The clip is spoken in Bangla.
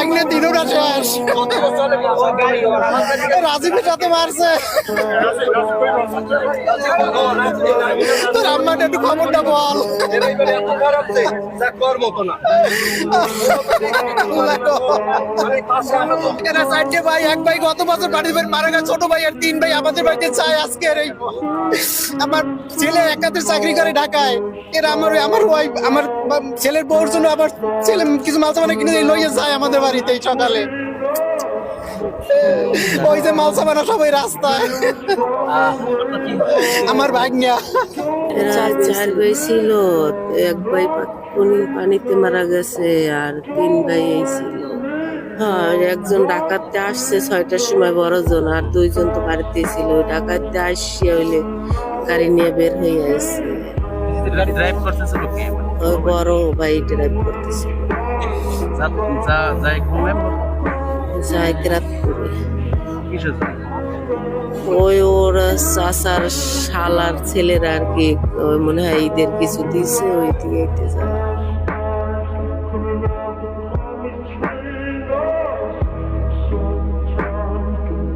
ভাঙলে দিনটা শেষ। রাজীবের সাথে মারছে। তোর আম্মাটা একটু খবরটা বল। চারটে ভাই, এক ভাই গত বছর বাড়ির ভাই মারা গেছে, ছোট ভাই আর 3 ভাই আমাদের বাড়িতে চায় আজকের এই। আমার ছেলে একাতে চাকরি করে ঢাকায়, এরা আমার ওয়াইফ আমার ছেলের বউর জন্য আবার ছেলে কিছু মাল সামান কিনে লইয়ে যায় আমাদের বাড়িতে এই সকালে। ওই যে মাল সামানা সবাই রাস্তায়। আমার ভাগ্না এরা 4 ভাই ছিল, এক ভাই পানিতে মারা গেছে আর 3 ভাই এই ছিল। হ্যাঁ, একজন ডাকাতে আসছে 6টার সময়, বড়জন, আর 2 জন তো বাড়িতে ছিল। ডাকাতে আসছে হইলে গাড়ি নিয়ে বের হয়ে আসছে। ড্রাইভ করতেছিল কে? ওই বড় ভাই ড্রাইভ করতেছিল। যাই ঘুমে জায়গরাত করে কিসের ওই ওর চাচার শালার ছেলেরা আর কি, ওই মনে হয় ঈদের কিছু দিছে, ওই দিয়ে যায়।